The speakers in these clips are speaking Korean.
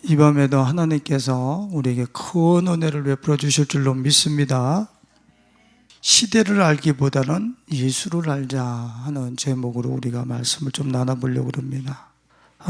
이 밤에도 하나님께서 우리에게 큰 은혜를 베풀어 주실 줄로 믿습니다. 시대를 알기보다는 예수를 알자 하는 제목으로 우리가 말씀을 좀 나눠보려고 합니다.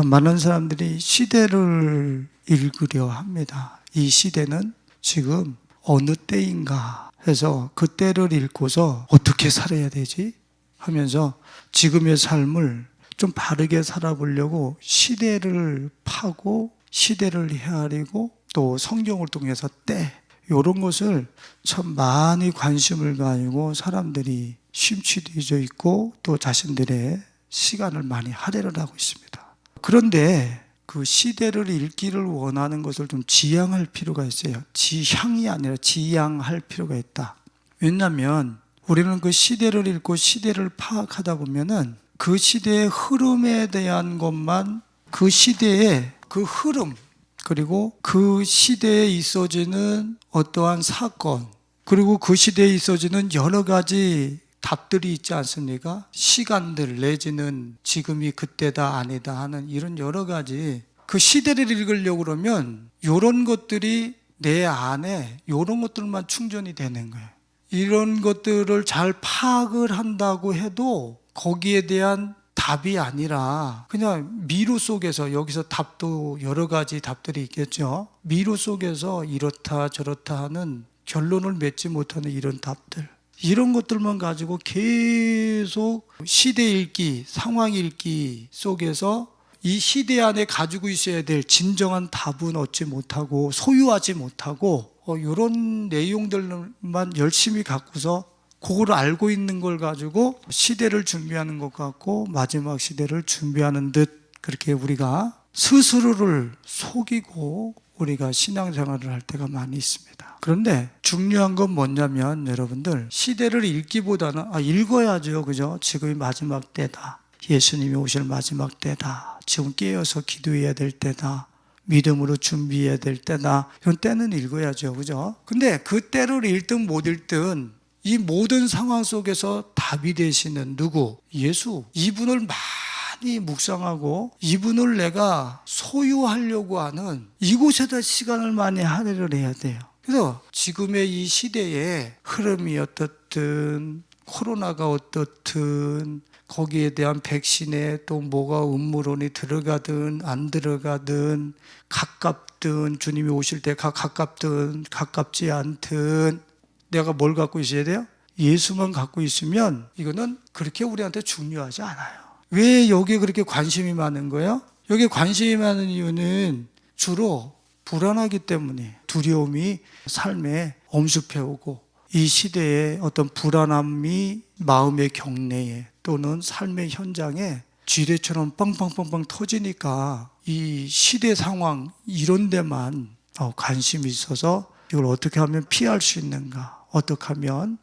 많은 사람들이 시대를 읽으려 합니다. 이 시대는 지금 어느 때인가 해서 그 때를 읽고서 어떻게 살아야 되지? 하면서 지금의 삶을 좀 바르게 살아보려고 시대를 파고 시대를 헤아리고 또 성경을 통해서 때 이런 것을 참 많이 관심을 가지고 사람들이 심취되어 있고 또 자신들의 시간을 많이 할애를 하고 있습니다. 그런데 그 시대를 읽기를 원하는 것을 좀 지향할 필요가 있어요. 지향이 아니라 지향할 필요가 있다. 왜냐하면 우리는 그 시대를 읽고 시대를 파악하다 보면은 그 시대의 흐름에 대한 것만, 그 시대의 그 흐름, 그리고 그 시대에 있어지는 어떠한 사건, 그리고 그 시대에 있어지는 여러 가지 답들이 있지 않습니까? 시간들 내지는 지금이 그때다 아니다 하는 이런 여러 가지, 그 시대를 읽으려고 그러면 이런 것들이 내 안에 이런 것들만 충전이 되는 거예요. 이런 것들을 잘 파악을 한다고 해도 거기에 대한 답이 아니라 그냥 미로 속에서, 여기서 답도 여러 가지 답들이 있겠죠. 미로 속에서 이렇다 저렇다 하는 결론을 맺지 못하는 이런 답들, 이런 것들만 가지고 계속 시대 읽기, 상황 읽기 속에서 이 시대 안에 가지고 있어야 될 진정한 답은 얻지 못하고 소유하지 못하고 이런 내용들만 열심히 갖고서 그걸 알고 있는 걸 가지고 시대를 준비하는 것 같고 마지막 시대를 준비하는 듯 그렇게 우리가 스스로를 속이고 우리가 신앙생활을 할 때가 많이 있습니다. 그런데 중요한 건 뭐냐면 여러분들, 시대를 읽기보다는 읽어야죠. 그죠? 지금이 마지막 때다. 예수님이 오실 마지막 때다. 지금 깨어서 기도해야 될 때다. 믿음으로 준비해야 될 때다. 이런 때는 읽어야죠. 그죠? 근데 그 때를 읽든 못 읽든 이 모든 상황 속에서 답이 되시는 누구? 예수. 이분을 많이 묵상하고 이분을 내가 소유하려고 하는 이곳에다 시간을 많이 할애를 해야 돼요. 그래서 지금의 이 시대의 흐름이 어떻든 코로나가 어떻든 거기에 대한 백신에 또 뭐가 음모론이 들어가든 안 들어가든 가깝든 주님이 오실 때 가깝든 가깝지 않든 내가 뭘 갖고 있어야 돼요? 예수만 갖고 있으면 이거는 그렇게 우리한테 중요하지 않아요. 왜 여기에 그렇게 관심이 많은 거예요? 여기에 관심이 많은 이유는 주로 불안하기 때문에, 두려움이 삶에 엄습해오고 이 시대의 어떤 불안함이 마음의 경내에 또는 삶의 현장에 지뢰처럼 빵빵빵빵 터지니까 이 시대 상황 이런 데만 관심이 있어서 이걸 어떻게 하면 피할 수 있는가, 어떻게 하면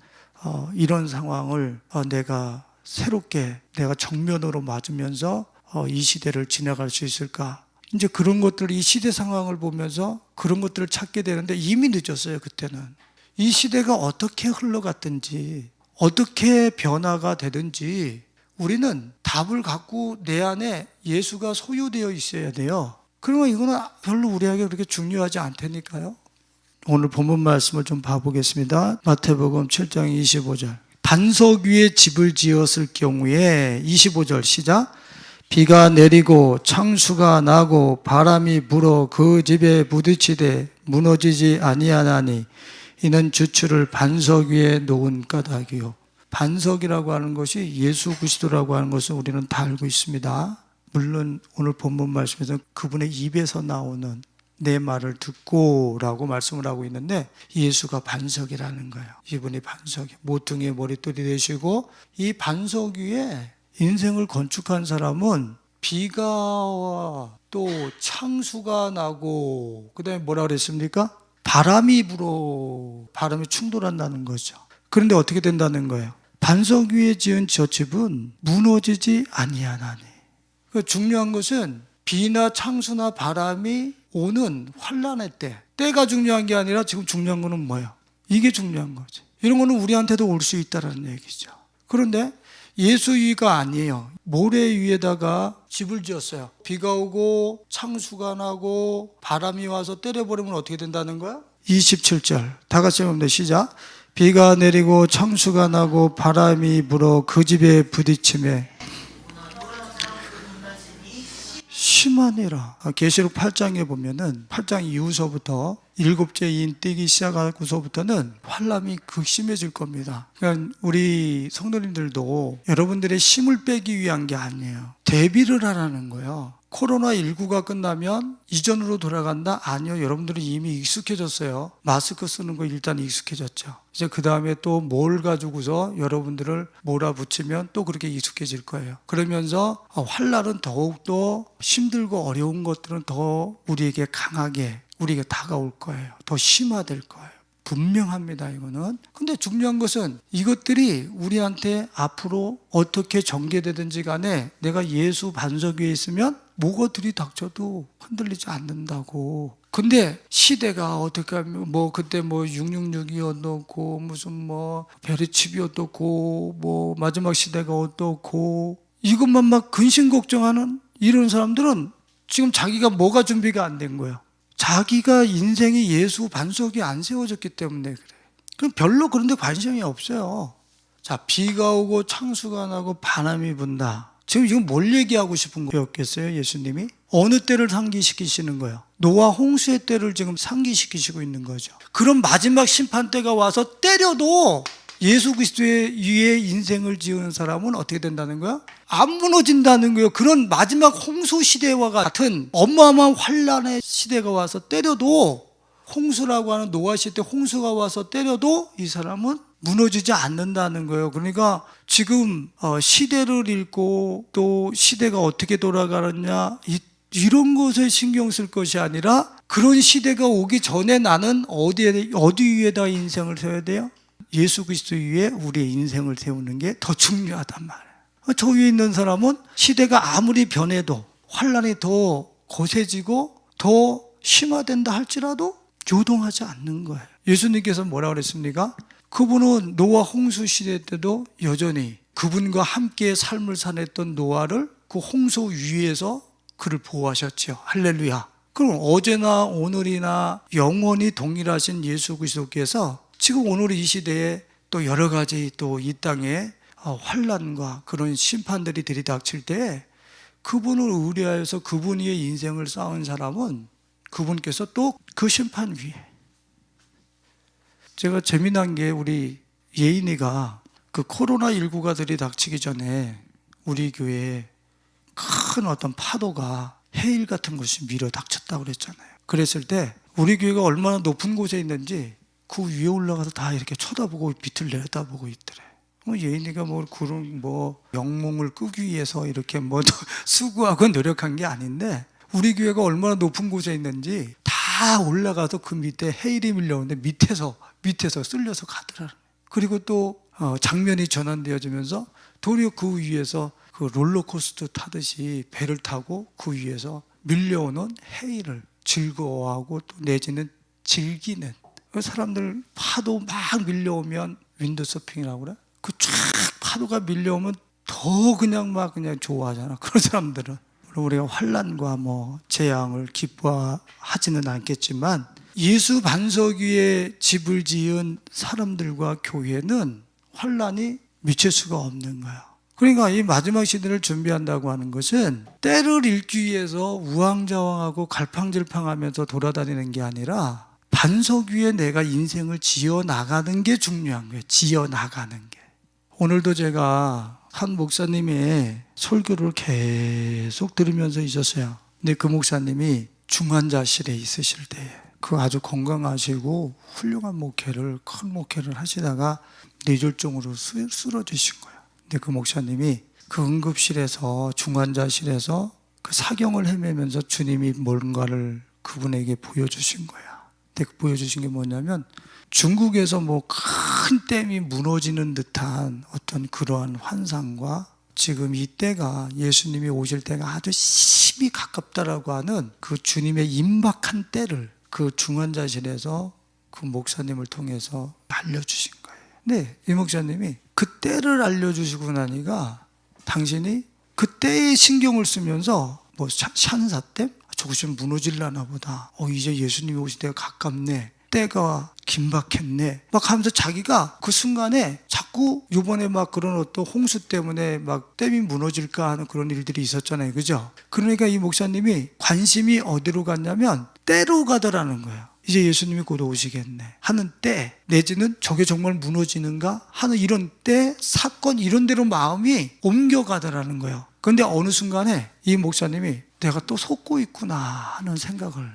이런 상황을 내가 새롭게 내가 정면으로 맞으면서 이 시대를 지나갈 수 있을까. 이제 그런 것들, 이 시대 상황을 보면서 그런 것들을 찾게 되는데 이미 늦었어요. 그때는 이 시대가 어떻게 흘러갔든지 어떻게 변화가 되든지 우리는 답을 갖고 내 안에 예수가 소유되어 있어야 돼요. 그러면 이거는 별로 우리에게 그렇게 중요하지 않다니까요. 오늘 본문 말씀을 좀 봐보겠습니다. 마태복음 7장 25절. 반석 위에 집을 지었을 경우에 25절 시작. 비가 내리고 창수가 나고 바람이 불어 그 집에 부딪히되 무너지지 아니하나니 이는 주추를 반석 위에 놓은 까닭이요. 반석이라고 하는 것이 예수 그리스도라고 하는 것을 우리는 다 알고 있습니다. 물론 오늘 본문 말씀에서 그분의 입에서 나오는 내 말을 듣고 라고 말씀을 하고 있는데 예수가 반석이라는 거예요. 이분이 반석이 모퉁이의 머릿돌이 되시고 이 반석 위에 인생을 건축한 사람은 비가 와 또 창수가 나고 그 다음에 뭐라 그랬습니까? 바람이 불어, 바람이 충돌한다는 거죠. 그런데 어떻게 된다는 거예요? 반석 위에 지은 저 집은 무너지지 아니하나니. 중요한 것은 비나 창수나 바람이 오는 환란의 때가 중요한 게 아니라 지금 중요한 거는 뭐예요? 이게 중요한 거지. 이런 거는 우리한테도 올 수 있다는 얘기죠. 그런데 예수 위가 아니에요. 모래 위에다가 집을 지었어요. 비가 오고 창수가 나고 바람이 와서 때려버리면 어떻게 된다는 거야? 27절 다 같이 읽으면 시작. 비가 내리고 창수가 나고 바람이 불어 그 집에 부딪힘에 심하니라. 계시록 8장에 보면은 8장 이후서부터 일곱째 인 뜨기 시작하고서부터는 환란이 극심해질 겁니다. 그러니까 우리 성도님들도 여러분들의 힘을 빼기 위한 게 아니에요. 대비를 하라는 거예요. 코로나19가 끝나면 이전으로 돌아간다? 아니요. 여러분들은 이미 익숙해졌어요. 마스크 쓰는 거 일단 익숙해졌죠. 이제 그 다음에 또 뭘 가지고서 여러분들을 몰아붙이면 또 그렇게 익숙해질 거예요. 그러면서 환란은 더욱더 힘들고 어려운 것들은 더 우리에게 강하게 우리에게 다가올 거예요. 더 심화될 거예요. 분명합니다, 이거는. 근데 중요한 것은 이것들이 우리한테 앞으로 어떻게 전개되든지 간에 내가 예수 반석 위에 있으면 뭐가 들이닥쳐도 흔들리지 않는다고. 근데 시대가 어떻게 하면 그때 666이 어떻고 무슨 베르칩이 어떻고 마지막 시대가 어떻고 이것만 막 근심 걱정하는 이런 사람들은 지금 자기가 뭐가 준비가 안 된 거예요. 자기가 인생이 예수 반석이 안 세워졌기 때문에 그래. 그럼 별로 그런 데 관심이 없어요. 자, 비가 오고 창수가 나고 바람이 분다. 지금 뭘 얘기하고 싶은 거였겠어요, 예수님이? 어느 때를 상기시키시는 거예요? 노아 홍수의 때를 지금 상기시키시고 있는 거죠. 그럼 마지막 심판 때가 와서 때려도 예수 그리스도의 위에 인생을 지은 사람은 어떻게 된다는 거야? 안 무너진다는 거예요. 그런 마지막 홍수 시대와 같은 어마어마한 환란의 시대가 와서 때려도, 홍수라고 하는 노아 시대 홍수가 와서 때려도 이 사람은 무너지지 않는다는 거예요. 그러니까 지금 시대를 읽고 또 시대가 어떻게 돌아가느냐 이런 것에 신경 쓸 것이 아니라 그런 시대가 오기 전에 나는 어디 위에다 인생을 세워야 돼요? 예수 그리스도 위에 우리의 인생을 세우는 게 더 중요하단 말이에요. 저 위에 있는 사람은 시대가 아무리 변해도 환란이 더 거세지고 더 심화된다 할지라도 요동하지 않는 거예요. 예수님께서 뭐라고 그랬습니까? 그분은 노아 홍수 시대 때도 여전히 그분과 함께 삶을 사냈던 노아를 그 홍수 위에서 그를 보호하셨죠. 할렐루야. 그럼 어제나 오늘이나 영원히 동일하신 예수 그리스도께서 지금 오늘 이 시대에 또 여러 가지 또 이 땅에 환란과 그런 심판들이 들이닥칠 때 그분을 의뢰하여서 그분 위에 인생을 쌓은 사람은 그분께서 또 그 심판 위에. 제가 재미난 게 우리 예인이가 그 코로나19가 들이닥치기 전에 우리 교회에 큰 어떤 파도가 해일 같은 것이 밀어 닥쳤다고 그랬잖아요. 그랬을 때 우리 교회가 얼마나 높은 곳에 있는지 그 위에 올라가서 다 이렇게 쳐다보고 밑을 내려다보고 있더래. 예인이가 그런 영몽을 끄기 위해서 이렇게 수고하고 노력한 게 아닌데 우리 교회가 얼마나 높은 곳에 있는지 다 올라가서 그 밑에 해일이 밀려오는데 밑에서 쓸려서 가더라. 그리고 또 장면이 전환되어지면서 도리어 그 위에서 그 롤러코스터 타듯이 배를 타고 그 위에서 밀려오는 해일을 즐거워하고 또 내지는 즐기는 사람들. 파도 막 밀려오면 윈드서핑이라고 그래? 그 쫙 파도가 밀려오면 더 그냥 좋아하잖아. 그런 사람들은. 우리가 환란과 재앙을 기뻐하지는 않겠지만 예수 반석 위에 집을 지은 사람들과 교회는 환란이 미칠 수가 없는 거야. 그러니까 이 마지막 시대를 준비한다고 하는 것은 때를 읽기 위해서 우왕좌왕하고 갈팡질팡하면서 돌아다니는 게 아니라 반석 위에 내가 인생을 지어나가는 게 중요한 거예요. 지어나가는 게. 오늘도 제가 한 목사님의 설교를 계속 들으면서 있었어요. 근데 그 목사님이 중환자실에 있으실 때 그 아주 건강하시고 훌륭한 큰 목회를 하시다가 뇌졸중으로 쓰러지신 거예요. 근데 그 목사님이 그 응급실에서 중환자실에서 그 사경을 헤매면서 주님이 뭔가를 그분에게 보여주신 거야. 근데 보여주신 게 뭐냐면 중국에서 큰 댐이 무너지는 듯한 어떤 그러한 환상과 지금 이 때가 예수님이 오실 때가 아주 심히 가깝다라고 하는 그 주님의 임박한 때를 그 중환자실에서 그 목사님을 통해서 알려주신 거예요. 네, 이 목사님이 그 때를 알려주시고 나니까 당신이 그 때에 신경을 쓰면서 뭐 샨사 때? 저것이 무너질라나 보다. 이제 예수님이 오실 때가 가깝네. 때가 긴박했네. 막 하면서 자기가 그 순간에 자꾸 요번에 막 그런 어떤 홍수 때문에 막 댐이 무너질까 하는 그런 일들이 있었잖아요. 그죠? 그러니까 이 목사님이 관심이 어디로 갔냐면 때로 가더라는 거예요. 이제 예수님이 곧 오시겠네 하는 때, 내지는 저게 정말 무너지는가 하는 이런 때, 사건 이런 데로 마음이 옮겨가더라는 거예요. 그런데 어느 순간에 이 목사님이 내가 또 속고 있구나 하는 생각을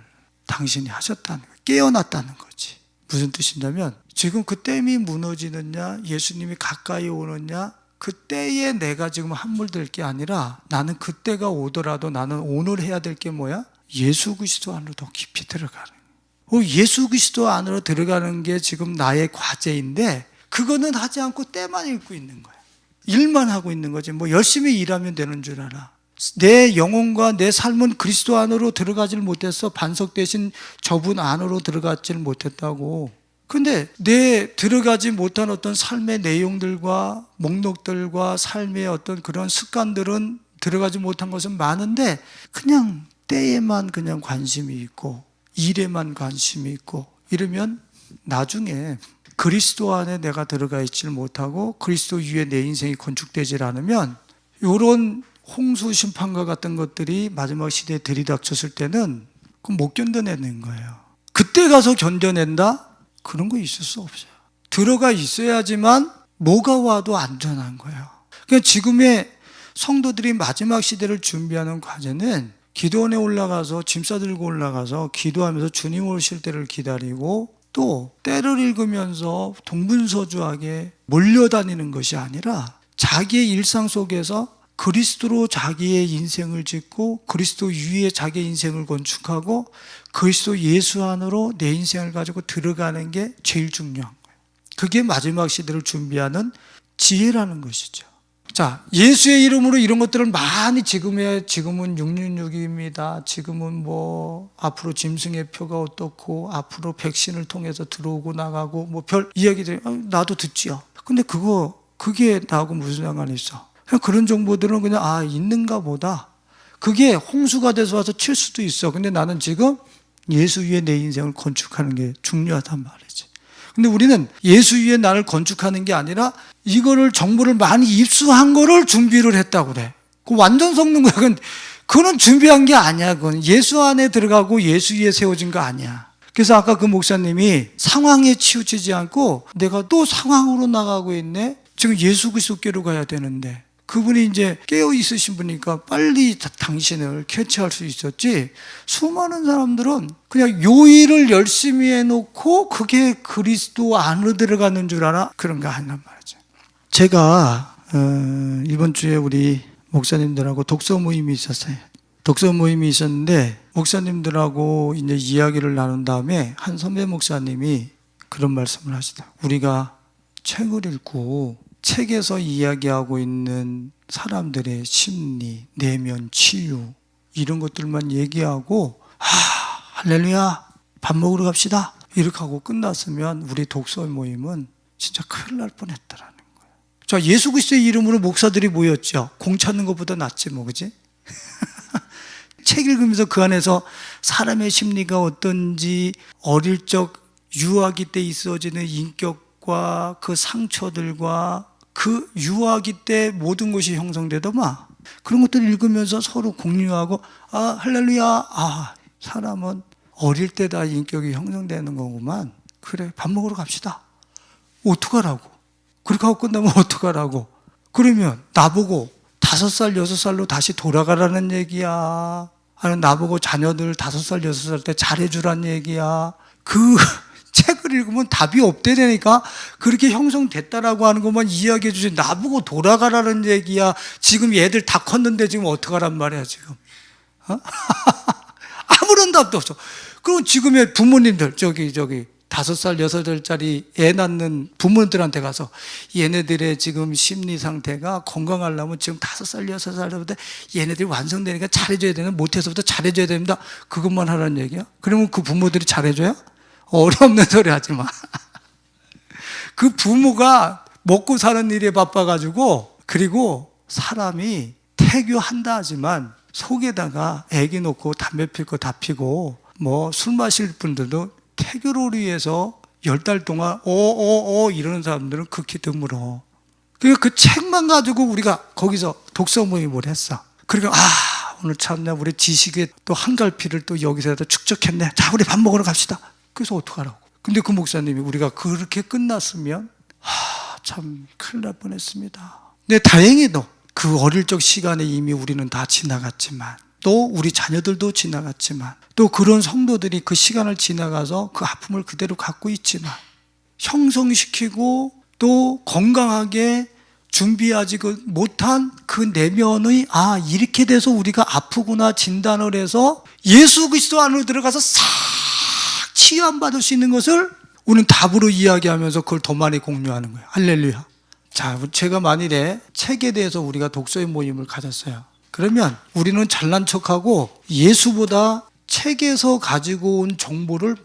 당신이 하셨다는 거예요. 깨어났다는 거지. 무슨 뜻이냐면 지금 그 댐이 무너지느냐, 예수님이 가까이 오느냐, 그 때에 내가 지금 함몰될 게 아니라 나는 그 때가 오더라도 나는 오늘 해야 될 게 뭐야? 예수 그리스도 안으로 더 깊이 들어가는 거예요. 예수 그리스도 안으로 들어가는 게 지금 나의 과제인데 그거는 하지 않고 때만 읽고 있는 거야. 일만 하고 있는 거지. 뭐 열심히 일하면 되는 줄 알아. 내 영혼과 내 삶은 그리스도 안으로 들어가질 못했어. 반석 대신 저분 안으로 들어가질 못했다고. 근데 내 들어가지 못한 어떤 삶의 내용들과 목록들과 삶의 어떤 그런 습관들은 들어가지 못한 것은 많은데 그냥 때에만 그냥 관심이 있고 일에만 관심이 있고 이러면 나중에 그리스도 안에 내가 들어가 있질 못하고 그리스도 위에 내 인생이 건축되질 않으면 이런 홍수 심판과 같은 것들이 마지막 시대에 들이닥쳤을 때는 그건 못 견뎌내는 거예요. 그때 가서 견뎌낸다? 그런 거 있을 수 없어요. 들어가 있어야지만 뭐가 와도 안전한 거예요. 그러니까 지금의 성도들이 마지막 시대를 준비하는 과제는 기도원에 올라가서 짐 싸들고 올라가서 기도하면서 주님 오실 때를 기다리고 또 때를 읽으면서 동분서주하게 몰려다니는 것이 아니라 자기의 일상 속에서 그리스도로 자기의 인생을 짓고 그리스도 위에 자기의 인생을 건축하고 그리스도 예수 안으로 내 인생을 가지고 들어가는 게 제일 중요한 거예요. 그게 마지막 시대를 준비하는 지혜라는 것이죠. 자, 예수의 이름으로 이런 것들을 많이 지금은 666입니다. 지금은 뭐 앞으로 짐승의 표가 어떻고 앞으로 백신을 통해서 들어오고 나가고 뭐 별 이야기들 나도 듣지요. 근데 그게 나하고 무슨 상관이 있어? 그런 정보들은 그냥 있는가 보다. 그게 홍수가 돼서 와서 칠 수도 있어. 근데 나는 지금 예수 위에 내 인생을 건축하는 게 중요하단 말이지. 근데 우리는 예수 위에 나를 건축하는 게 아니라 이거를 정보를 많이 입수한 거를 준비를 했다고 그래. 그거 완전 섞는 거야. 그건 준비한 게 아니야. 그건 예수 안에 들어가고 예수 위에 세워진 거 아니야. 그래서 아까 그 목사님이 상황에 치우치지 않고 내가 또 상황으로 나가고 있네. 지금 예수 그리스도께로 가야 되는데 그분이 이제 깨어 있으신 분이니까 빨리 당신을 캐치할 수 있었지. 수많은 사람들은 그냥 요 일을 열심히 해놓고 그게 그리스도 안으로 들어가는 줄 알아? 그런 거 아니란 말이죠. 제가 이번 주에 우리 목사님들하고 독서 모임이 있었어요. 독서 모임이 있었는데 목사님들하고 이제 이야기를 나눈 다음에 한 선배 목사님이 그런 말씀을 하시다. 우리가 책을 읽고 책에서 이야기하고 있는 사람들의 심리, 내면, 치유 이런 것들만 얘기하고 할렐루야 밥 먹으러 갑시다 이렇게 하고 끝났으면 우리 독서 모임은 진짜 큰일 날 뻔했더라는 거예요. 자, 예수 그리스도의 이름으로 목사들이 모였죠. 공 찾는 것보다 낫지 뭐, 그지? 책 읽으면서 그 안에서 사람의 심리가 어떤지 어릴 적 유아기 때 있어지는 인격과 그 상처들과 그 유아기 때 모든 것이 형성되더만 그런 것들을 읽으면서 서로 공유하고 할렐루야 사람은 어릴 때 다 인격이 형성되는 거구만. 그래 밥 먹으러 갑시다. 어떡하라고? 그렇게 하고 끝나면 어떡하라고? 그러면 나보고 5살 6살로 다시 돌아가라는 얘기야? 아니면 나보고 자녀들 5살 6살 때 잘해주란 얘기야? 그 책을 읽으면 답이 없대니까 그렇게 형성됐다라고 하는 것만 이야기해 주지 나보고 돌아가라는 얘기야. 지금 얘들 다 컸는데 지금 어떡하란 말이야 지금. 아무런 답도 없어. 그럼 지금의 부모님들 저기 5살 6살짜리 애 낳는 부모들한테 가서 얘네들의 지금 심리 상태가 건강하려면 지금 5살 6살부터 얘네들이 완성되니까 잘해줘야 되는 못해서부터 잘해줘야 됩니다. 그것만 하라는 얘기야? 그러면 그 부모들이 잘해줘요? 어렵는 소리 하지 마. 그 부모가 먹고 사는 일에 바빠가지고, 그리고 사람이 태교한다 하지만 속에다가 애기 놓고 담배 필 거 다 피고 뭐 술 마실 분들도 태교를 위해서 10달 동안 이러는 사람들은 극히 드물어. 그러니까 그 책만 가지고 우리가 거기서 독서 모임을 했어. 그러니까 오늘 참나 우리 지식의 또 한갈피를 또 여기서 축적했네. 자, 우리 밥 먹으러 갑시다. 그래서 어떡하라고. 근데 그 목사님이 우리가 그렇게 끝났으면 참 큰일 날 뻔했습니다. 근데 다행히도 그 어릴 적 시간에 이미 우리는 다 지나갔지만, 또 우리 자녀들도 지나갔지만, 또 그런 성도들이 그 시간을 지나가서 그 아픔을 그대로 갖고 있지만, 형성시키고 또 건강하게 준비하지 못한 그 내면의 이렇게 돼서 우리가 아프구나 진단을 해서 예수 그리스도 안으로 들어가서 싹 치유받을 수 있는 것을 우리는 답으로 이야기하면서 그걸 더 많이 공유하는 거예요. 할렐루야. 자, 제가 만일에 책에 대해서 우리가 독서의 모임을 가졌어요. 그러면 우리는 잘난 척하고 예수보다 책에서 가지고 온 정보를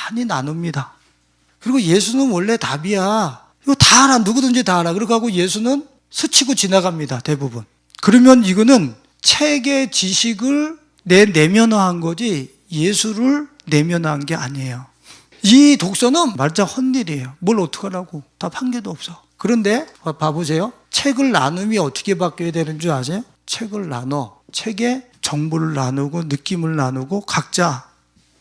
많이 나눕니다. 그리고 예수는 원래 답이야. 이거 다 알아. 누구든지 다 알아. 그러고 하고 예수는 스치고 지나갑니다. 대부분. 그러면 이거는 책의 지식을 내면화한 거지 예수를 내면화한 게 아니에요. 이 독서는 말자 헛일이에요. 뭘 어떡하라고. 답 한 개도 없어. 그런데 봐보세요. 책을 나눔이 어떻게 바뀌어야 되는 줄 아세요? 책을 나눠. 책에 정보를 나누고 느낌을 나누고 각자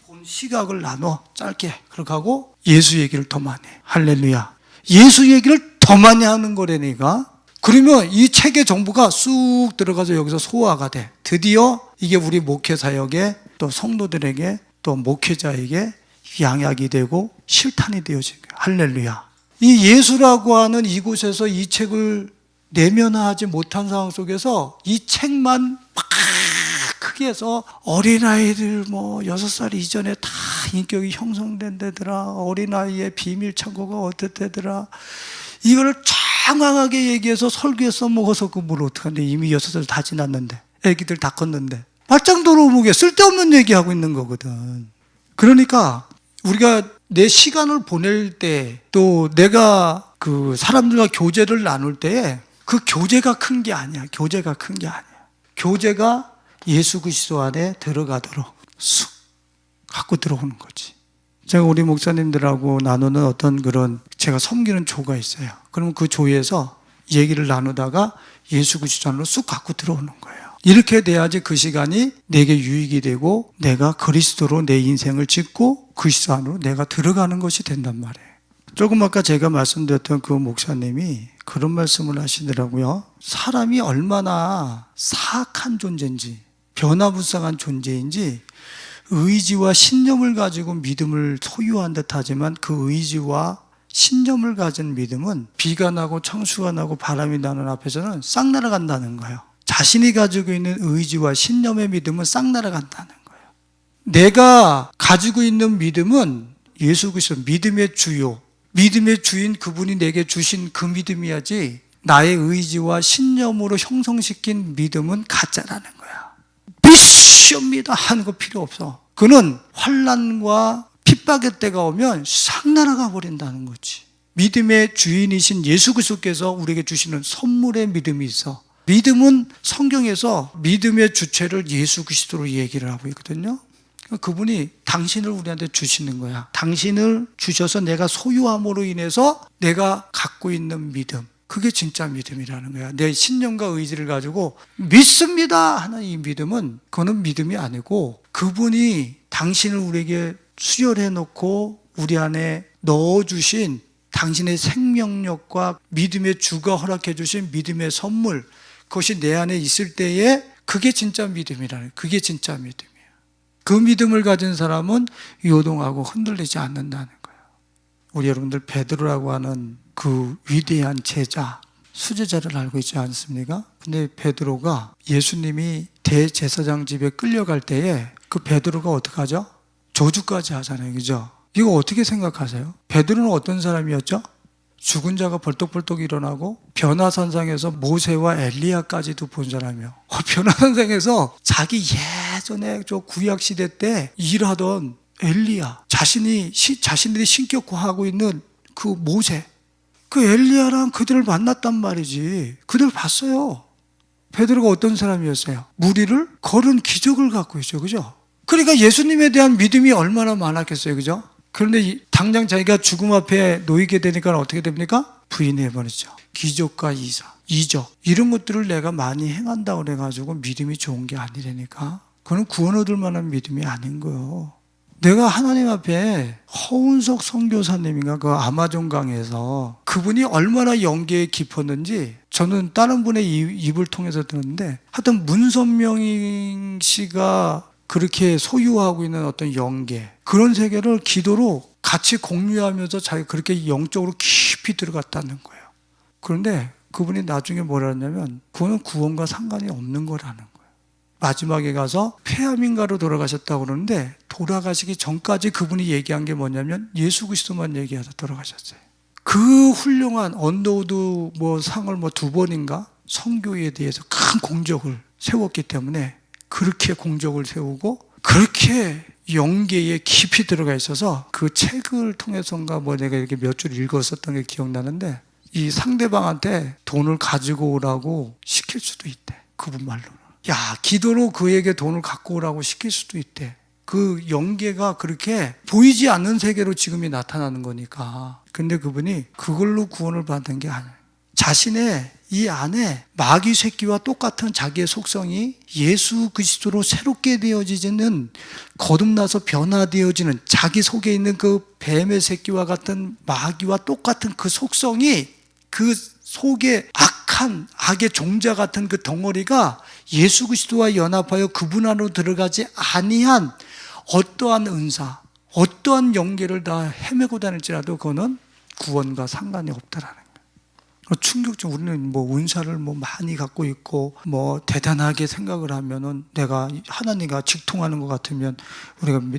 본 시각을 나눠. 짧게. 그렇게 하고 예수 얘기를 더 많이 해. 할렐루야. 예수 얘기를 더 많이 하는 거라니까. 그러면 이 책의 정보가 쑥 들어가서 여기서 소화가 돼. 드디어 이게 우리 목회 사역에 또 성도들에게 또 목회자에게 양약이 되고 실탄이 되어진 거예요. 할렐루야. 이 예수라고 하는 이곳에서 이 책을 내면화하지 못한 상황 속에서 이 책만 막 크게 해서 어린아이들 6살 이전에 다 인격이 형성된 데더라. 어린아이의 비밀 창고가 어땠대더라. 이거를 장황하게 얘기해서 설교에 써먹어서 그 뭘 어떡한데. 이미 6살 다 지났는데. 애기들 다 컸는데. 말짱도로 오게 쓸데없는 얘기하고 있는 거거든. 그러니까 우리가 내 시간을 보낼 때 또 내가 그 사람들과 교제를 나눌 때에 그 교제가 큰 게 아니야. 교제가 큰 게 아니야. 교제가 예수 그리스도 안에 들어가도록 쑥 갖고 들어오는 거지. 제가 우리 목사님들하고 나누는 어떤 그런 제가 섬기는 조가 있어요. 그러면 그 조에서 얘기를 나누다가 예수 그리스도 안으로 쑥 갖고 들어오는 거예요. 이렇게 돼야지 그 시간이 내게 유익이 되고 내가 그리스도로 내 인생을 짓고 그리스도 안으로 내가 들어가는 것이 된단 말이에요. 조금 아까 제가 말씀드렸던 그 목사님이 그런 말씀을 하시더라고요. 사람이 얼마나 사악한 존재인지 변화무쌍한 존재인지 의지와 신념을 가지고 믿음을 소유한 듯 하지만 그 의지와 신념을 가진 믿음은 비가 나고 창수가 나고 바람이 나는 앞에서는 싹 날아간다는 거예요. 자신이 가지고 있는 의지와 신념의 믿음은 싹 날아간다는 거예요. 내가 가지고 있는 믿음은 예수 그리스도 믿음의 주요, 믿음의 주인 그분이 내게 주신 그 믿음이야지 나의 의지와 신념으로 형성시킨 믿음은 가짜라는 거야. 믿습니다 하는 거 필요 없어. 그는 환난과 핍박의 때가 오면 싹 날아가 버린다는 거지. 믿음의 주인이신 예수 그리스도께서 우리에게 주시는 선물의 믿음이 있어. 믿음은 성경에서 믿음의 주체를 예수 그리스도로 얘기를 하고 있거든요. 그분이 당신을 우리한테 주시는 거야. 당신을 주셔서 내가 소유함으로 인해서 내가 갖고 있는 믿음, 그게 진짜 믿음이라는 거야. 내 신념과 의지를 가지고 믿습니다 하는 이 믿음은 그거는 믿음이 아니고 그분이 당신을 우리에게 수혈해 놓고 우리 안에 넣어주신 당신의 생명력과 믿음의 주가 허락해 주신 믿음의 선물, 그것이 내 안에 있을 때에 그게 진짜 믿음이라는 거예요. 그게 진짜 믿음이에요. 그 믿음을 가진 사람은 요동하고 흔들리지 않는다는 거예요. 우리 여러분들 베드로라고 하는 그 위대한 제자, 수제자를 알고 있지 않습니까? 근데 베드로가 예수님이 대제사장 집에 끌려갈 때에 그 베드로가 어떻게 하죠? 저주까지 하잖아요. 그죠? 이거 어떻게 생각하세요? 베드로는 어떤 사람이었죠? 죽은 자가 벌떡벌떡 일어나고 변화산상에서 모세와 엘리야까지도 본 사람이요. 변화산상에서 자기 예전에 저 구약시대 때 일하던 엘리야, 자신들이 신격화하고 있는 그 모세, 그 엘리야랑 그들을 만났단 말이지. 그들 봤어요. 베드로가 어떤 사람이었어요? 무리를 걸은 기적을 갖고 있죠. 그죠? 그러니까 예수님에 대한 믿음이 얼마나 많았겠어요. 그죠? 그런데 당장 자기가 죽음 앞에 놓이게 되니까 어떻게 됩니까? 부인해버리죠. 기적과 이적 이런 것들을 내가 많이 행한다고 그래가지고 믿음이 좋은 게 아니라니까. 그건 구원 얻을 만한 믿음이 아닌 거예요. 내가 하나님 앞에 허운석 선교사님인가 그 아마존강에서 그분이 얼마나 연계에 깊었는지 저는 다른 분의 입을 통해서 들었는데, 하여튼 문선명 씨가 그렇게 소유하고 있는 어떤 연계, 그런 세계를 기도로 같이 공유하면서 자기가 그렇게 영적으로 깊이 들어갔다는 거예요. 그런데 그분이 나중에 뭐라 했냐면 그거는 구원과 상관이 없는 거라는 거예요. 마지막에 가서 폐암인가로 돌아가셨다고 그러는데, 돌아가시기 전까지 그분이 얘기한 게 뭐냐면 예수 그리스도만 얘기하다 돌아가셨어요. 그 훌륭한 언더우드 상을 2번인가 선교에 대해서 큰 공적을 세웠기 때문에, 그렇게 공적을 세우고 그렇게 영계에 깊이 들어가 있어서 그 책을 통해서인가 내가 이렇게 몇 줄 읽었었던 게 기억나는데, 이 상대방한테 돈을 가지고 오라고 시킬 수도 있대. 그분 말로는. 야, 기도로 그에게 돈을 갖고 오라고 시킬 수도 있대. 그 영계가 그렇게 보이지 않는 세계로 지금이 나타나는 거니까. 근데 그분이 그걸로 구원을 받은 게 아니에요. 자신의 이 안에 마귀 새끼와 똑같은 자기의 속성이 예수 그리스도로 새롭게 되어지는, 거듭나서 변화되어지는 자기 속에 있는 그 뱀의 새끼와 같은 마귀와 똑같은 그 속성이, 그 속에 악한 악의 종자 같은 그 덩어리가 예수 그리스도와 연합하여 그분 안으로 들어가지 아니한 어떠한 은사, 어떠한 영계를 다 헤매고 다닐지라도 그거는 구원과 상관이 없다라는 거예요. 충격적. 우리는 은사를 많이 갖고 있고 대단하게 생각을 하면은, 내가 하나님과 직통하는 것 같으면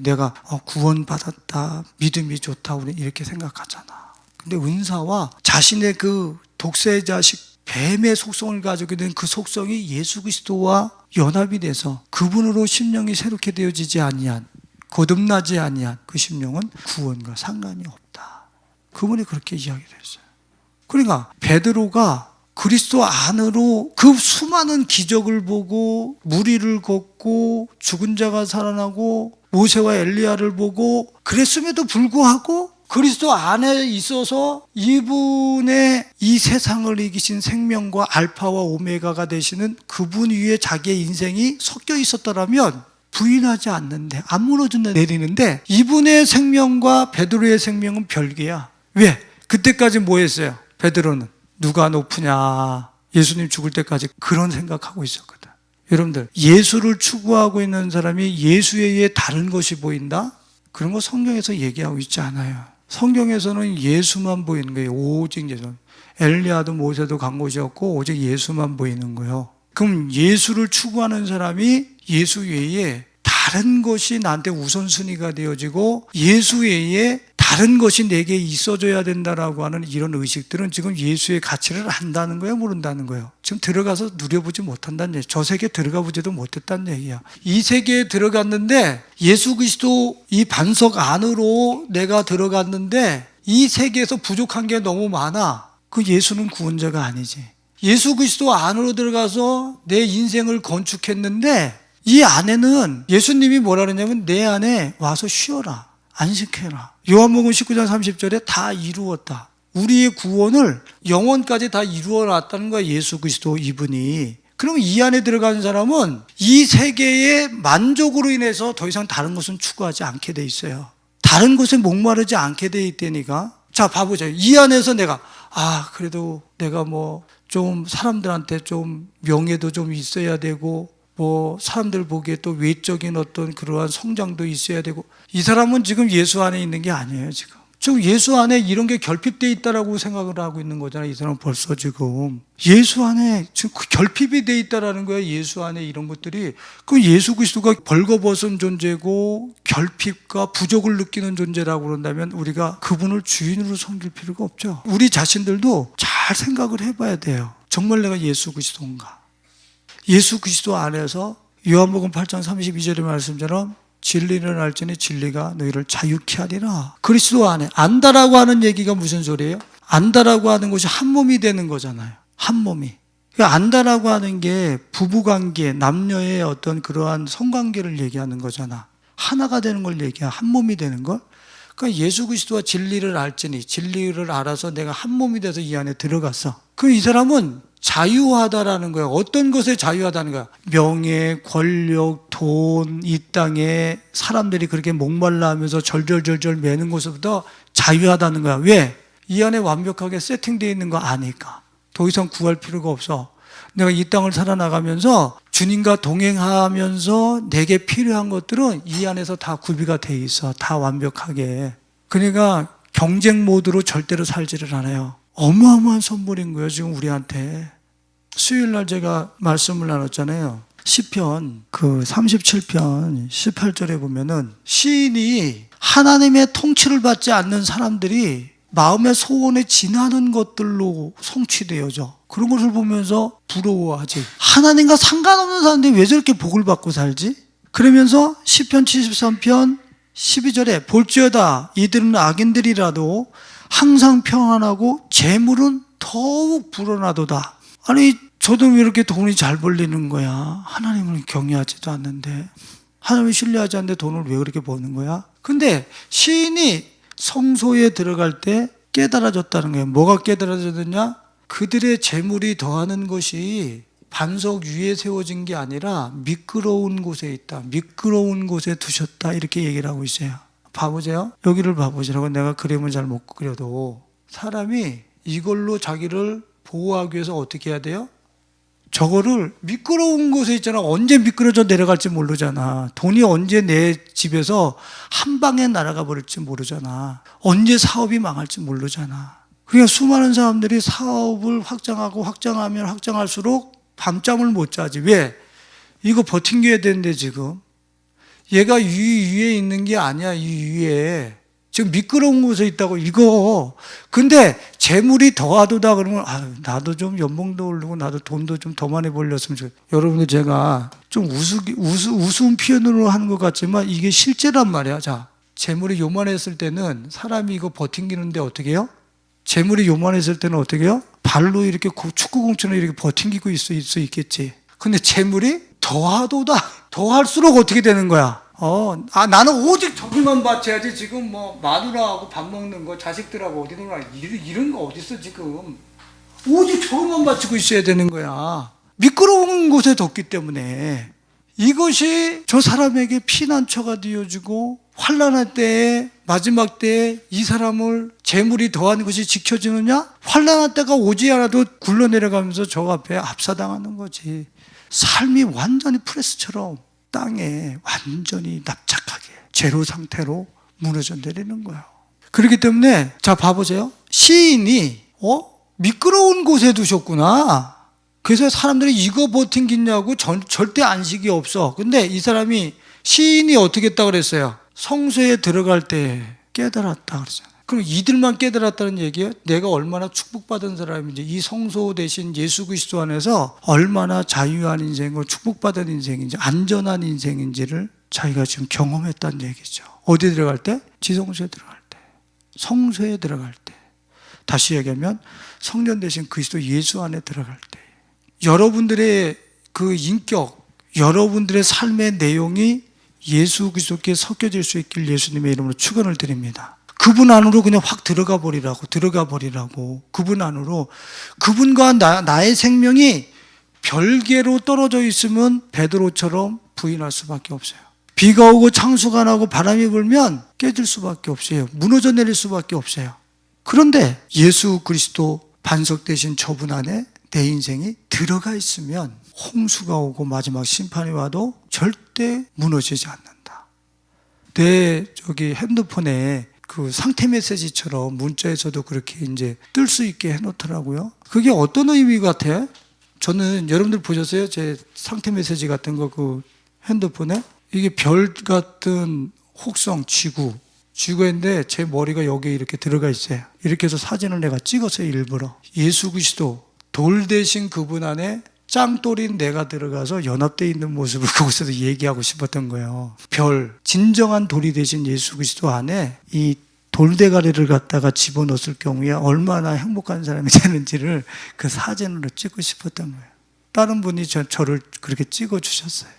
내가 구원받았다, 믿음이 좋다, 우리 이렇게 생각하잖아. 근데 은사와 자신의 그 독사의 자식 뱀의 속성을 가지고 있는 그 속성이 예수 그리스도와 연합이 돼서 그분으로 심령이 새롭게 되어지지 아니한, 거듭나지 아니한 그 심령은 구원과 상관이 없다. 그분이 그렇게 이야기를 했어요. 그러니까 베드로가 그리스도 안으로 그 수많은 기적을 보고 무리를 걷고 죽은 자가 살아나고 모세와 엘리야를 보고 그랬음에도 불구하고 그리스도 안에 있어서 이분의 이 세상을 이기신 생명과 알파와 오메가가 되시는 그분 위에 자기의 인생이 섞여 있었더라면 부인하지 않는데, 안 무너져 내리는데, 이분의 생명과 베드로의 생명은 별개야. 왜? 그때까지 뭐 했어요? 베드로는 누가 높으냐, 예수님 죽을 때까지 그런 생각하고 있었거든. 여러분들, 예수를 추구하고 있는 사람이 예수 외에 다른 것이 보인다? 그런 거 성경에서 얘기하고 있지 않아요. 성경에서는 예수만 보이는 거예요. 오직 예수. 엘리야도 모세도 간 곳이 없고 오직 예수만 보이는 거예요. 그럼 예수를 추구하는 사람이 예수 외에 다른 것이 나한테 우선순위가 되어지고 예수 외에 다른 것이 내게 있어줘야 된다라고 하는 이런 의식들은 지금 예수의 가치를 안다는 거예요, 모른다는 거예요? 지금 들어가서 누려보지 못한다는 얘기예요. 저 세계에 들어가 보지도 못했다는 얘기야. 이 세계에 들어갔는데, 예수 그리스도 이 반석 안으로 내가 들어갔는데 이 세계에서 부족한 게 너무 많아. 그 예수는 구원자가 아니지. 예수 그리스도 안으로 들어가서 내 인생을 건축했는데, 이 안에는 예수님이 뭐라 그러냐면 내 안에 와서 쉬어라, 안식해라. 요한복음 19장 30절에 다 이루었다. 우리의 구원을 영원까지 다 이루어 놨다는 거야, 예수 그리스도 이분이. 그러면 이 안에 들어가는 사람은 이 세계의 만족으로 인해서 더 이상 다른 것은 추구하지 않게 돼 있어요. 다른 것에 목마르지 않게 돼 있다니까. 자, 봐보자. 이 안에서 내가 그래도 내가 좀 사람들한테 좀 명예도 좀 있어야 되고, 사람들 보기에 또 외적인 어떤 그러한 성장도 있어야 되고, 이 사람은 지금 예수 안에 있는 게 아니에요. 지금 예수 안에 이런 게 결핍되어 있다라고 생각을 하고 있는 거잖아요. 이 사람은 벌써 지금 예수 안에 지금 결핍이 되어 있다라는 거예요. 예수 안에 이런 것들이. 그 예수 그리스도가 벌거벗은 존재고 결핍과 부족을 느끼는 존재라고 그런다면 우리가 그분을 주인으로 섬길 필요가 없죠. 우리 자신들도 잘 생각을 해봐야 돼요. 정말 내가 예수 그리스도인가? 예수 그리스도 안에서 요한복음 8장 32절의 말씀처럼 진리를 알지니 진리가 너희를 자유케 하리라. 그리스도 안에. 안다라고 하는 얘기가 무슨 소리예요? 안다라고 하는 것이 한 몸이 되는 거잖아요. 한 몸이. 그러니까 안다라고 하는 게 부부관계, 남녀의 어떤 그러한 성관계를 얘기하는 거잖아. 하나가 되는 걸 얘기해. 한 몸이 되는 걸. 그러니까 예수 그리스도와 진리를 알지니 진리를 알아서 내가 한 몸이 돼서 이 안에 들어갔어. 그럼 이 사람은 자유하다라는 거야. 어떤 것에 자유하다는 거야? 명예, 권력, 돈, 이 땅에 사람들이 그렇게 목말라 하면서 절절절절 매는 것부터 자유하다는 거야. 왜? 이 안에 완벽하게 세팅되어 있는 거 아니까. 더 이상 구할 필요가 없어. 내가 이 땅을 살아나가면서 주님과 동행하면서 내게 필요한 것들은 이 안에서 다 구비가 돼 있어. 다 완벽하게. 그러니까 경쟁 모드로 절대로 살지를 않아요. 어마어마한 선물인 거예요, 지금 우리한테. 수요일날 제가 말씀을 나눴잖아요. 시편 37편 18절에 보면은 시인이 하나님의 통치를 받지 않는 사람들이 마음의 소원에 지나는 것들로 성취되어져. 그런 것을 보면서 부러워하지. 하나님과 상관없는 사람들이 왜 저렇게 복을 받고 살지? 그러면서 시편 73편 12절에 볼지어다 이들은 악인들이라도 항상 평안하고 재물은 더욱 불어나도다. 아니 저도 왜 이렇게 돈이 잘 벌리는 거야? 하나님을 경외하지도 않는데, 하나님을 신뢰하지 않는데 돈을 왜 그렇게 버는 거야? 근데 시인이 성소에 들어갈 때 깨달아졌다는 거예요. 뭐가 깨달아졌느냐? 그들의 재물이 더하는 것이 반석 위에 세워진 게 아니라 미끄러운 곳에 있다. 미끄러운 곳에 두셨다. 이렇게 얘기를 하고 있어요. 봐보세요. 여기를 봐보시라고. 내가 그림을 잘 못 그려도 사람이 이걸로 자기를 보호하기 위해서 어떻게 해야 돼요? 저거를 미끄러운 곳에 있잖아. 언제 미끄러져 내려갈지 모르잖아. 돈이 언제 내 집에서 한 방에 날아가 버릴지 모르잖아. 언제 사업이 망할지 모르잖아. 그러니까 수많은 사람들이 사업을 확장하고 확장하면 확장할수록 밤잠을 못 자지. 왜? 이거 버팅겨야 되는데 지금. 얘가 이 위에 있는 게 아니야. 이 위에. 지금 미끄러운 곳에 있다고 이거. 근데 재물이 더하도다 그러면 나도 좀 연봉도 오르고 나도 돈도 좀 더 많이 벌렸으면 좋겠어요. 여러분들 제가 좀 우스운 표현으로 하는 것 같지만 이게 실제란 말이야. 자, 재물이 요만했을 때는 사람이 이거 버팅기는데 어떻게 해요? 재물이 요만했을 때는 어떻게 해요? 발로 이렇게 축구공처럼 이렇게 버팅기고 있을 수 있겠지. 근데 재물이 더하도다. 더할수록 어떻게 되는 거야? 나는 오직 저기만 바쳐야지. 지금 뭐 마누라하고 밥 먹는 거, 자식들하고 어디 놀아 이런 거 어딨어 지금. 오직 저것만 바치고 있어야 되는 거야. 미끄러운 곳에 뒀기 때문에. 이것이 저 사람에게 피난처가 되어주고 환난할 때에 마지막 때에 이 사람을 재물이 더한 것이 지켜지느냐? 환난할 때가 오지 않아도 굴러내려가면서 저 앞에 압사당하는 거지. 삶이 완전히 프레스처럼 땅에 완전히 납작하게 제로 상태로 무너져 내리는 거예요. 그렇기 때문에 자 봐보세요. 시인이 미끄러운 곳에 두셨구나. 그래서 사람들이 이거 버팅기냐고 절대 안식이 없어. 근데 이 사람이 시인이 어떻게 했다고 그랬어요? 성소에 들어갈 때 깨달았다 그러잖아요. 그럼 이들만 깨달았다는 얘기예요? 내가 얼마나 축복받은 사람인지, 이 성소 대신 예수 그리스도 안에서 얼마나 자유한 인생을 축복받은 인생인지, 안전한 인생인지를 자기가 지금 경험했다는 얘기죠. 어디 들어갈 때? 지성소에 들어갈 때, 성소에 들어갈 때. 다시 얘기하면 성전 대신 그리스도 예수 안에 들어갈 때, 여러분들의 그 인격, 여러분들의 삶의 내용이 예수 그리스도께 섞여질 수 있길 예수님의 이름으로 축원을 드립니다. 그분 안으로 그냥 확 들어가 버리라고. 그분 안으로. 그분과 나의 생명이 별개로 떨어져 있으면 베드로처럼 부인할 수밖에 없어요. 비가 오고 창수가 나고 바람이 불면 깨질 수밖에 없어요. 무너져 내릴 수밖에 없어요. 그런데 예수 그리스도 반석 대신 저분 안에 내 인생이 들어가 있으면 홍수가 오고 마지막 심판이 와도 절대 무너지지 않는다. 내 핸드폰에 그 상태 메시지처럼 문자에서도 그렇게 이제 뜰 수 있게 해놓더라고요. 그게 어떤 의미 같아? 저는 여러분들 보셨어요? 제 상태 메시지 같은 거 그 핸드폰에 이게 별 같은 혹성 지구인데 제 머리가 여기에 이렇게 들어가 있어요. 이렇게 해서 사진을 내가 찍었어요. 일부러. 예수 그리스도 돌 대신 그분 안에 짱돌인 내가 들어가서 연합되어 있는 모습을 거기서도 얘기하고 싶었던 거예요. 별, 진정한 돌이 되신 예수 그리스도 안에 이 돌대가리를 갖다가 집어넣었을 경우에 얼마나 행복한 사람이 되는지를 그 사진으로 찍고 싶었던 거예요. 다른 분이 저를 그렇게 찍어주셨어요.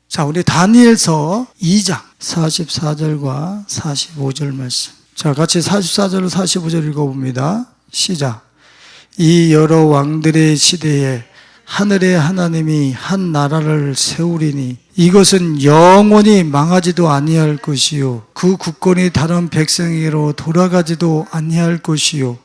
자, 우리 다니엘서 2장 44절과 45절 말씀. 자, 같이 44절 45절 읽어봅니다. 시작. 이 여러 왕들의 시대에 하늘의 하나님이 한 나라를 세우리니 이것은 영원히 망하지도 아니할 것이요 그 국권이 다른 백성에게로 돌아가지도 아니할 것이요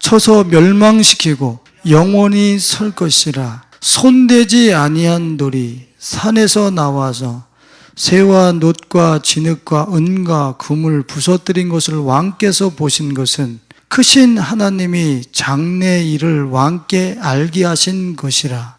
쳐서 멸망시키고 영원히 설 것이라. 손대지 아니한 돌이 산에서 나와서 새와 놋과 진흙과 은과 금을 부서뜨린 것을 왕께서 보신 것은 크신 하나님이 장래 일을 왕께 알게 하신 것이라.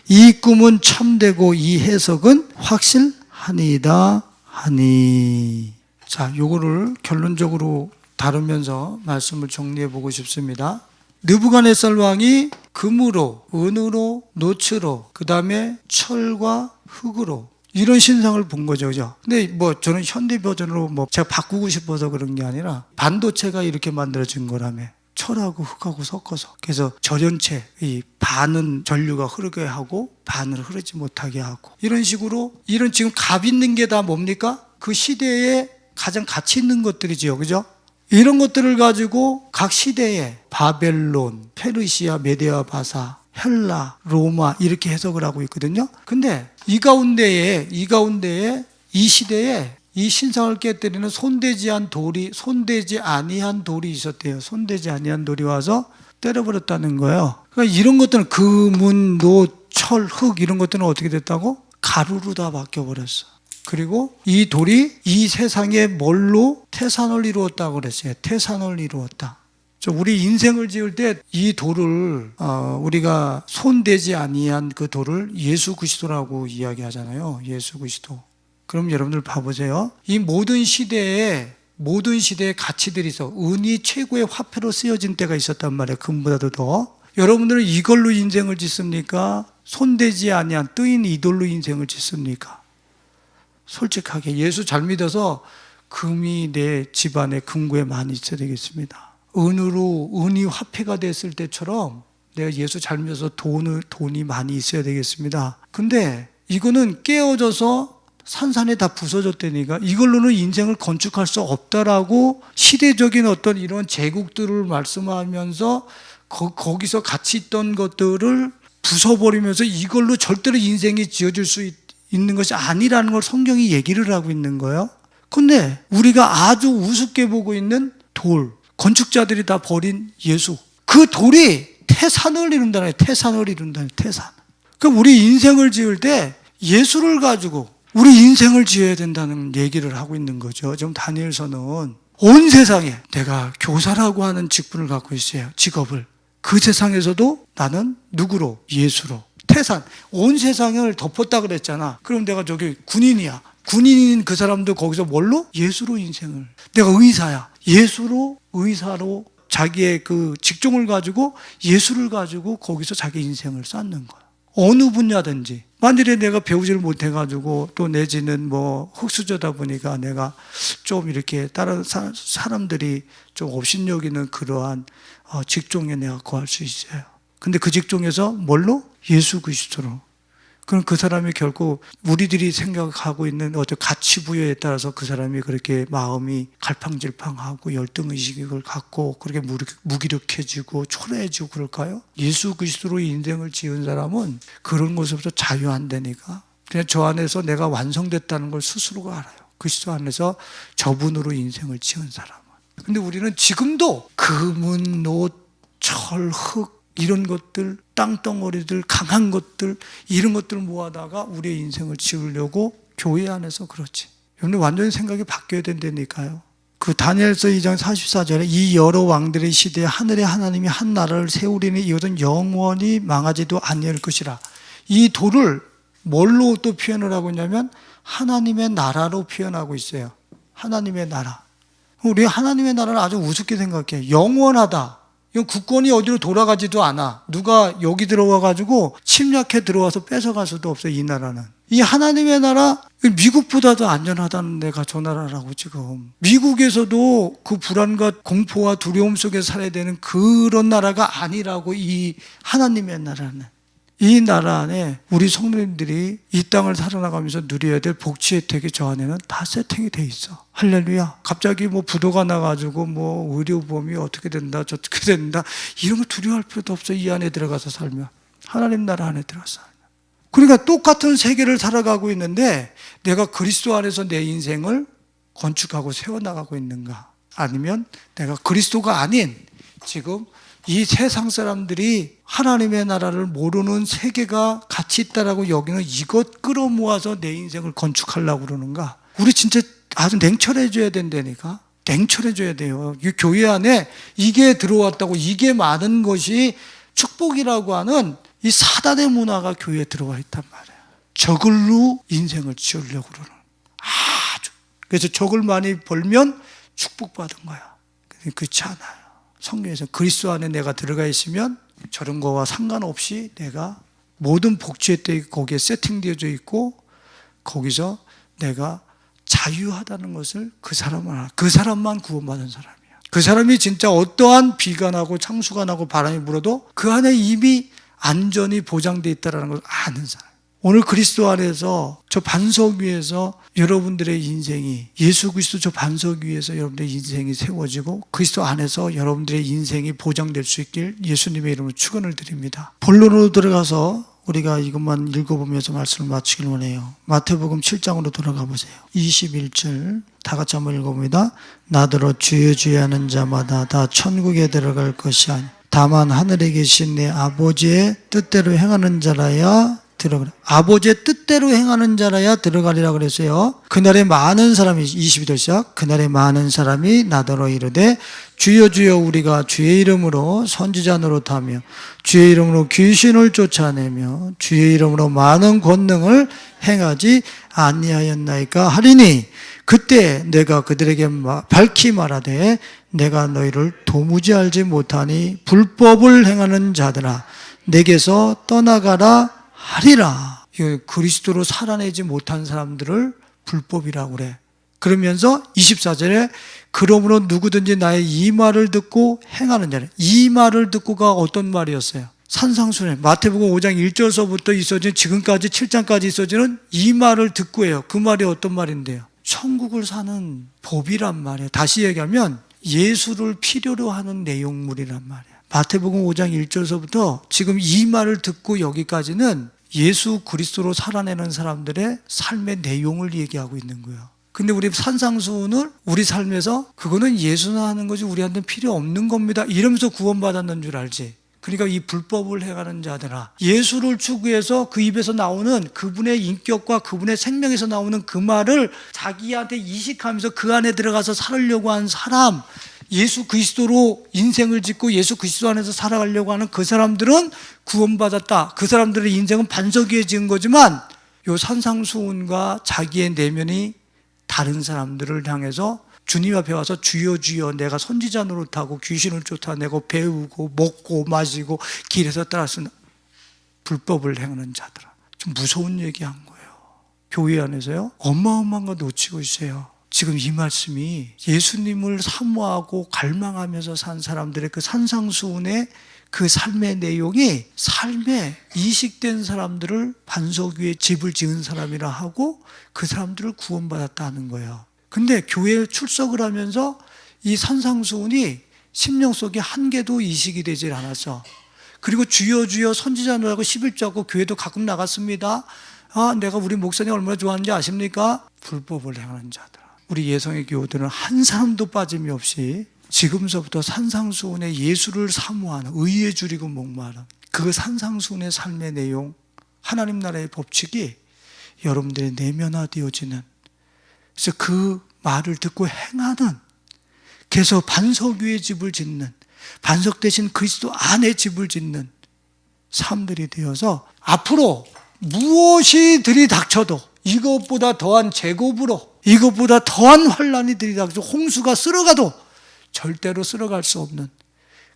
이 꿈은 참되고 이 해석은 확실하니이다 하니. 자, 요거를 결론적으로 다루면서 말씀을 정리해 보고 싶습니다. 느부갓네살 왕이 금으로, 은으로, 노츠로, 그 다음에 철과 흙으로 이런 신상을 본 거죠, 그죠? 근데 뭐 저는 현대 버전으로 제가 바꾸고 싶어서 그런 게 아니라 반도체가 이렇게 만들어진 거라며. 철하고 흙하고 섞어서. 그래서 절연체, 이 반은 전류가 흐르게 하고 반을 흐르지 못하게 하고. 이런 식으로, 이런 지금 값 있는 게 다 뭡니까? 그 시대에 가장 가치 있는 것들이지요, 그죠? 이런 것들을 가지고 각 시대에 바벨론, 페르시아, 메데아 바사, 헬라, 로마 이렇게 해석을 하고 있거든요. 근데 이 가운데에 이 시대에 이 신상을 깨뜨리는 손대지 아니한 돌이 있었대요. 손대지 아니한 돌이 와서 때려버렸다는 거예요. 그러니까 이런 것들은 금은, 노, 철, 흙 이런 것들은 어떻게 됐다고? 가루로 다 바뀌어버렸어. 그리고 이 돌이 이 세상에 뭘로? 태산을 이루었다고 그랬어요. 태산을 이루었다. 우리 인생을 지을 때 이 돌을 우리가 손대지 아니한 그 돌을 예수 그리스도라고 이야기하잖아요. 예수 그리스도. 그럼 여러분들 봐보세요. 이 모든 시대에 가치들이 있어. 은이 최고의 화폐로 쓰여진 때가 있었단 말이에요. 금보다도 더. 여러분들은 이걸로 인생을 짓습니까? 손대지 아니한 뜨인 이돌로 인생을 짓습니까? 솔직하게 예수 잘 믿어서 금이 내 집안에 금고에 많이 있어야 되겠습니다. 은이 화폐가 됐을 때처럼 내가 예수 잘 믿어서 돈이 많이 있어야 되겠습니다. 근데 이거는 깨어져서 산산에 다 부서졌다니까 이걸로는 인생을 건축할 수 없다라고 시대적인 어떤 이런 제국들을 말씀하면서 거기서 같이 있던 것들을 부숴버리면서 이걸로 절대로 인생이 지어질 수 있는 것이 아니라는 걸 성경이 얘기를 하고 있는 거예요. 근데 우리가 아주 우습게 보고 있는 돌, 건축자들이 다 버린 예수, 그 돌이 태산을 이룬다는 태산. 그럼 우리 인생을 지을 때 예수를 가지고 우리 인생을 지어야 된다는 얘기를 하고 있는 거죠. 지금 다니엘서는 온 세상에 내가 교사라고 하는 직분을 갖고 있어요. 직업을. 그 세상에서도 나는 누구로? 예수로. 태산. 온 세상을 덮었다 그랬잖아. 그럼 내가 저기 군인이야. 군인인 그 사람도 거기서 뭘로? 예수로 인생을. 내가 의사야. 의사로 자기의 그 직종을 가지고 예수를 가지고 거기서 자기 인생을 쌓는 거야. 어느 분야든지. 만일에 내가 배우지를 못해가지고 또 내지는 흙수저다 보니까 내가 좀 이렇게 다른 사람들이 좀 업신여기는 그러한 직종에 내가 거할 수 있어요. 근데 그 직종에서 뭘로? 예수 그리스도로. 그럼 그 사람이 결국 우리들이 생각하고 있는 어떤 가치 부여에 따라서 그 사람이 그렇게 마음이 갈팡질팡하고 열등의식을 갖고 그렇게 무기력해지고 초라해지고 그럴까요? 예수 그리스도로 인생을 지은 사람은 그런 것으로부터 자유한다니까. 그냥 저 안에서 내가 완성됐다는 걸 스스로가 알아요. 그리스도 안에서 저분으로 인생을 지은 사람은. 근데 우리는 지금도 금은, 노, 철, 흙 이런 것들, 땅덩어리들, 강한 것들 이런 것들을 모아다가 우리의 인생을 지으려고 교회 안에서 그렇지. 여러분 완전히 생각이 바뀌어야 된다니까요. 그 다니엘서 2장 44절에 이 여러 왕들의 시대에 하늘의 하나님이 한 나라를 세우리니 이것은 영원히 망하지도 아니할 것이라. 이 돌을 뭘로 또 표현을 하고 있냐면 하나님의 나라로 표현하고 있어요. 하나님의 나라. 우리 하나님의 나라를 아주 우습게 생각해요. 영원하다. 이건 국권이 어디로 돌아가지도 않아. 누가 여기 들어와가지고 침략해 들어와서 뺏어갈 수도 없어요. 이 나라는. 이 하나님의 나라, 미국보다도 안전하다는 데가 저 나라라고 지금. 미국에서도 그 불안과 공포와 두려움 속에 살아야 되는 그런 나라가 아니라고 이 하나님의 나라는. 이 나라 안에 우리 성도님들이 이 땅을 살아나가면서 누려야 될 복지 혜택이 저 안에는 다 세팅이 돼 있어. 할렐루야. 갑자기 뭐 부도가 나가지고 뭐 의료보험이 어떻게 된다 저렇게 된다 이런 거 두려워할 필요도 없어. 이 안에 들어가서 살면. 하나님 나라 안에 들어가서 살면. 그러니까 똑같은 세계를 살아가고 있는데 내가 그리스도 안에서 내 인생을 건축하고 세워나가고 있는가, 아니면 내가 그리스도가 아닌 지금 이 세상 사람들이 하나님의 나라를 모르는 세계가 가치 있다라고 여기는 이것 끌어모아서 내 인생을 건축하려고 그러는가? 우리 진짜 아주 냉철해져야 된다니까. 냉철해져야 돼요. 이 교회 안에 이게 들어왔다고, 이게 많은 것이 축복이라고 하는 이 사단의 문화가 교회에 들어와 있단 말이에요. 저글로 인생을 지으려고 그러는. 아주. 그래서 적을 많이 벌면 축복받은 거야. 그렇지 않아요. 성경에서 그리스도 안에 내가 들어가 있으면 저런 거와 상관없이 내가 모든 복지 혜택이 거기에 세팅되어져 있고 거기서 내가 자유하다는 것을 그 사람만 구원받은 사람이야. 그 사람이 진짜 어떠한 비가 나고 창수가 나고 바람이 불어도 그 안에 이미 안전이 보장되어 있다는 걸 아는 사람. 오늘 그리스도 안에서 저 반석 위에서 여러분들의 인생이, 예수 그리스도 저 반석 위에서 여러분들의 인생이 세워지고 그리스도 안에서 여러분들의 인생이 보장될 수 있길 예수님의 이름으로 축원을 드립니다. 본론으로 들어가서 우리가 이것만 읽어보면서 말씀을 마치길 원해요. 마태복음 7장으로 돌아가 보세요. 21절 다 같이 한번 읽어봅니다. 나더러 주여 주여 하는 자마다 다 천국에 들어갈 것이 아니 다만 하늘에 계신 내 아버지의 뜻대로 행하는 자라야 들어가라. 아버지의 뜻대로 행하는 자라야 들어가리라 그랬어요. 그날에 많은 사람이, 22절 시작, 그날에 많은 사람이 나더러 이르되 주여 주여 우리가 주의 이름으로 선지자 노릇하며 주의 이름으로 귀신을 쫓아내며 주의 이름으로 많은 권능을 행하지 아니하였나이까 하리니 그때 내가 그들에게 밝히 말하되 내가 너희를 도무지 알지 못하니 불법을 행하는 자들아 내게서 떠나가라 하리라. 그리스도로 살아내지 못한 사람들을 불법이라고 그래. 그러면서 24절에 그러므로 누구든지 나의 이 말을 듣고 행하는 자는, 이 말을 듣고가 어떤 말이었어요? 산상수훈. 마태복음 5장 1절서부터 있어진 지금까지 7장까지 있어지는 이 말을 듣고예요. 그 말이 어떤 말인데요? 천국을 사는 법이란 말이에요. 다시 얘기하면 예수를 필요로 하는 내용물이란 말이에요. 마태복음 5장 1절서부터 지금 이 말을 듣고 여기까지는 예수 그리스도로 살아내는 사람들의 삶의 내용을 얘기하고 있는 거예요. 근데 우리 산상수훈을 우리 삶에서 그거는 예수나 하는 것이 우리한테는 필요 없는 겁니다 이러면서 구원받았는 줄 알지. 그러니까 이 불법을 행하는 자들아, 예수를 추구해서 그 입에서 나오는 그분의 인격과 그분의 생명에서 나오는 그 말을 자기한테 이식하면서 그 안에 들어가서 살으려고 한 사람, 예수 그리스도로 인생을 짓고 예수 그리스도 안에서 살아가려고 하는 그 사람들은 구원받았다. 그 사람들의 인생은 반석 위에 지은 거지만 요 산상수훈과 자기의 내면이 다른 사람들을 향해서 주님 앞에 와서 주여 주여 내가 선지자 노릇하고 귀신을 쫓아내고 배우고 먹고 마시고 길에서 따라서는 불법을 행하는 자들아. 좀 무서운 얘기한 거예요. 교회 안에서요 어마어마한 거 놓치고 있어요. 지금 이 말씀이 예수님을 사모하고 갈망하면서 산 사람들의 그 산상수훈의 그 삶의 내용이 삶에 이식된 사람들을 반석 위에 집을 지은 사람이라 하고 그 사람들을 구원받았다는 거예요. 근데 교회에 출석을 하면서 이 산상수훈이 심령 속에 한 개도 이식이 되질 않았어. 그리고 주여 주여 선지자노라고 11조 하고 교회도 가끔 나갔습니다. 아, 내가 우리 목사님 얼마나 좋아하는지 아십니까? 불법을 행하는 자들. 우리 예성의 교우들은 한 사람도 빠짐이 없이 지금서부터 산상수훈의 예수를 사모하는, 의에 줄이고 목마른 그 산상수훈의 삶의 내용, 하나님 나라의 법칙이 여러분들의 내면화되어지는, 그래서 그 말을 듣고 행하는, 그래서 반석 위에 집을 짓는, 반석 대신 그리스도 안에 집을 짓는 삶들이 되어서 앞으로 무엇이 들이닥쳐도 이것보다 더한 제곱으로, 이것보다 더한 환란이 들이닥쳐 홍수가 쓸어가도 절대로 쓸어갈 수 없는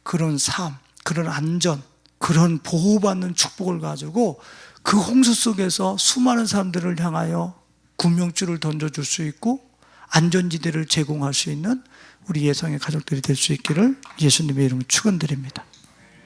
그런 삶, 그런 안전, 그런 보호받는 축복을 가지고 그 홍수 속에서 수많은 사람들을 향하여 구명줄을 던져줄 수 있고 안전지대를 제공할 수 있는 우리 예성의 가족들이 될 수 있기를 예수님의 이름으로 축원드립니다.